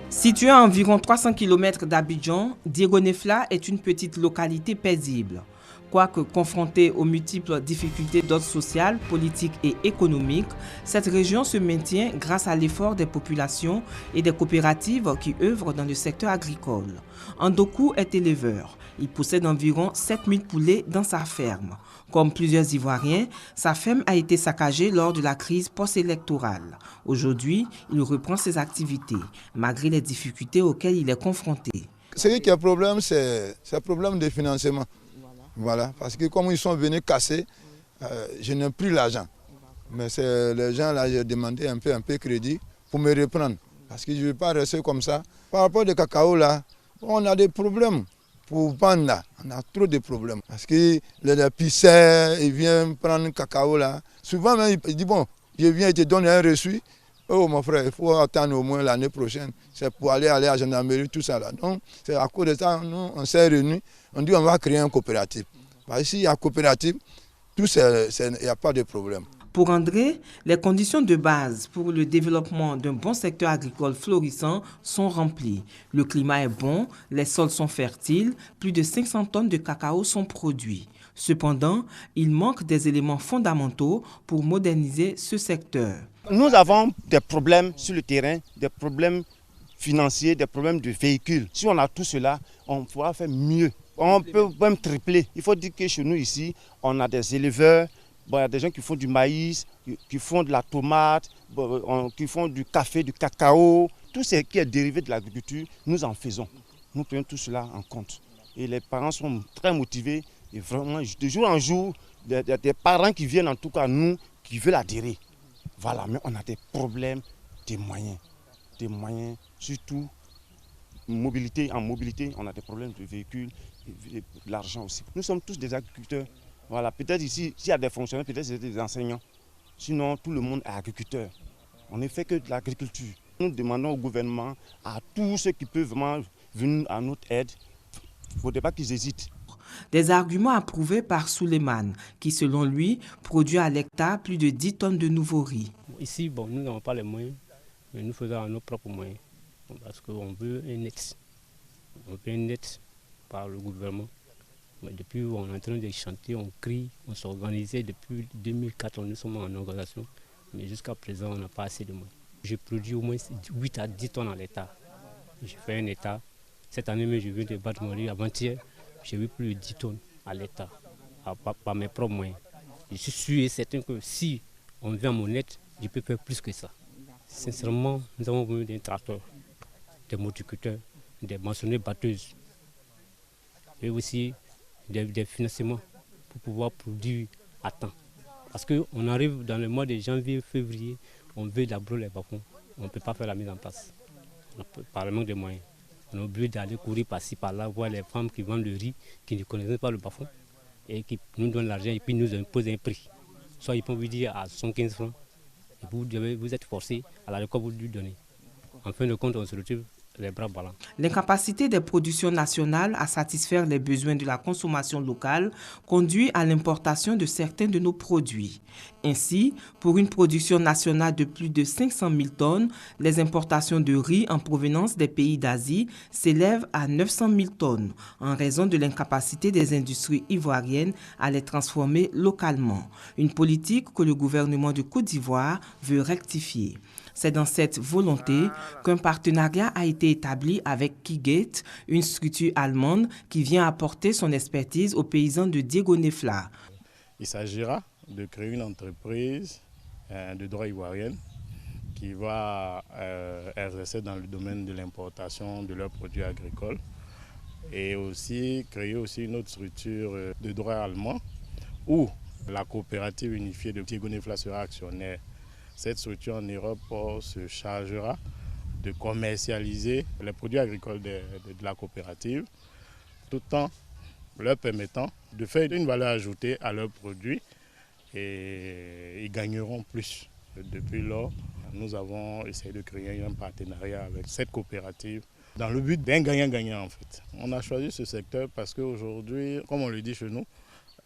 Située à environ 300 km d'Abidjan, Diegonefla est une petite localité paisible. Quoique confrontée aux multiples difficultés d'ordre social, politique et économique, cette région se maintient grâce à l'effort des populations et des coopératives qui œuvrent dans le secteur agricole. Andokou est éleveur. Il possède environ 7000 poulets dans sa ferme. Comme plusieurs Ivoiriens, sa ferme a été saccagée lors de la crise post-électorale. Aujourd'hui, il reprend ses activités, malgré les difficultés auxquelles il est confronté. Ce qui est problème, c'est le problème de financement. Voilà, parce que comme ils sont venus casser, je n'ai plus l'argent. Mais c'est les gens là, j'ai demandé un peu de crédit pour me reprendre. Parce que je ne vais pas rester comme ça. Par rapport au cacao là, on a des problèmes. Pour vendre là, on a trop de problèmes. Parce que les pisceurs, ils viennent prendre le cacao là. Souvent même, ils disent bon, je viens te donner un reçu. Oh mon frère, il faut attendre au moins l'année prochaine. C'est pour aller à la gendarmerie, tout ça là. Donc, c'est à cause de ça, nous, on s'est réunis. On dit on va créer une coopérative. Parce que s'il y a une coopérative, il n'y a pas de problème. Pour André, les conditions de base pour le développement d'un bon secteur agricole florissant sont remplies. Le climat est bon, les sols sont fertiles, plus de 500 tonnes de cacao sont produits. Cependant, il manque des éléments fondamentaux pour moderniser ce secteur. Nous avons des problèmes sur le terrain, des problèmes financiers, des problèmes de véhicules. Si on a tout cela, on pourra faire mieux. On peut même tripler. Il faut dire que chez nous ici, on a des éleveurs, il y a des gens qui font du maïs, qui font de la tomate, qui font du café, du cacao. Tout ce qui est dérivé de l'agriculture, nous en faisons. Nous prenons tout cela en compte. Et les parents sont très motivés. Et vraiment, de jour en jour, des parents qui viennent en tout cas nous, qui veulent adhérer. Voilà, mais on a des problèmes des moyens, surtout mobilité. En mobilité, on a des problèmes de véhicules, et de l'argent aussi. Nous sommes tous des agriculteurs. Voilà, peut-être ici, s'il y a des fonctionnaires, peut-être c'est des enseignants. Sinon, tout le monde est agriculteur. On ne fait que de l'agriculture. Nous demandons au gouvernement, à tous ceux qui peuvent vraiment venir à notre aide, il ne faudrait pas qu'ils hésitent. Des arguments approuvés par Souleymane, qui selon lui produit à l'hectare plus de 10 tonnes de nouveau riz. Ici, bon, nous n'avons pas les moyens, mais nous faisons nos propres moyens. Parce qu'on veut un net. On veut un net par le gouvernement. Mais depuis on est en train de chanter, on crie, on s'organisait depuis 2004, nous sommes en organisation. Mais jusqu'à présent, on n'a pas assez de moyens. Je produis au moins 8 à 10 tonnes à l'hectare. Je fais un hectare. Cette année, mais je viens de battre mon riz avant-hier. J'ai eu plus de 10 tonnes à l'hectare, par mes propres moyens. Je suis sûr et certain que si on vient à mon net, je peux faire plus que ça. Sincèrement, nous avons besoin d'un tracteur, des motoculteurs, des maçonneries batteuses et aussi des financements pour pouvoir produire à temps. Parce qu'on arrive dans le mois de janvier, février, on veut d'abord les bas-fonds, on ne peut pas faire la mise en place par le manque de moyens. On est obligé d'aller courir par-ci, par-là, voir les femmes qui vendent le riz, qui ne connaissent pas le bas-fond et qui nous donnent l'argent et puis nous imposent un prix. Soit ils peuvent vous dire à 115 francs et vous êtes forcé à la récolte vous lui donnez. En fin de compte, on se retrouve les bras ballants. L'incapacité des productions nationales à satisfaire les besoins de la consommation locale conduit à l'importation de certains de nos produits. Ainsi, pour une production nationale de plus de 500 000 tonnes, les importations de riz en provenance des pays d'Asie s'élèvent à 900 000 tonnes en raison de l'incapacité des industries ivoiriennes à les transformer localement. Une politique que le gouvernement de Côte d'Ivoire veut rectifier. C'est dans cette volonté qu'un partenariat a été établi avec Kigate, une structure allemande qui vient apporter son expertise aux paysans de Diegonefla. Il s'agira de créer une entreprise de droit ivoirienne qui va exercer dans le domaine de l'importation de leurs produits agricoles et aussi créer aussi une autre structure de droit allemand où la coopérative unifiée de Diegonefla sera actionnaire. Cette structure en Europe se chargera de commercialiser les produits agricoles de la coopérative tout en leur permettant de faire une valeur ajoutée à leurs produits et ils gagneront plus. Depuis lors, nous avons essayé de créer un partenariat avec cette coopérative dans le but d'un gagnant-gagnant en fait. On a choisi ce secteur parce qu'aujourd'hui, comme on le dit chez nous,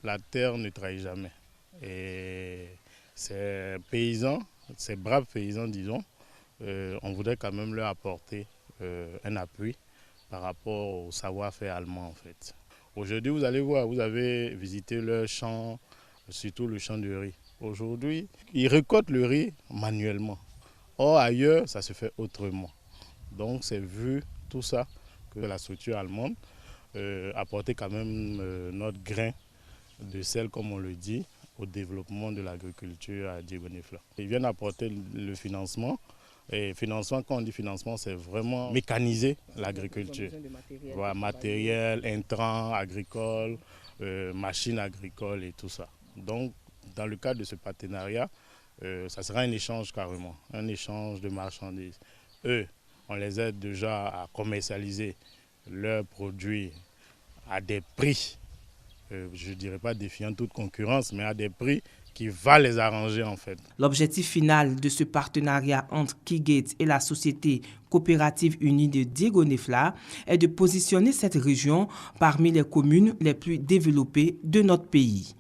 la terre ne trahit jamais. Et ces paysans, ces braves paysans disons, on voudrait quand même leur apporter un appui par rapport au savoir-faire allemand en fait. Aujourd'hui, vous allez voir, vous avez visité leur champ, surtout le champ de riz. Aujourd'hui, ils récoltent le riz manuellement. Or, ailleurs, ça se fait autrement. Donc, c'est vu tout ça que la structure allemande apportait quand même notre grain de sel, comme on le dit, au développement de l'agriculture à Diegonefla. Ils viennent apporter le financement. Et financement, quand on dit financement, c'est vraiment mécaniser l'agriculture. Voilà, matériel, intrants agricoles, machines agricoles et tout ça. Donc, dans le cadre de ce partenariat, ça sera un échange carrément, un échange de marchandises. Eux, on les aide déjà à commercialiser leurs produits à des prix, je ne dirais pas défiant toute concurrence, mais à des prix qui va les arranger en fait. L'objectif final de ce partenariat entre Kigate et la Société coopérative unie de Diegonefla est de positionner cette région parmi les communes les plus développées de notre pays.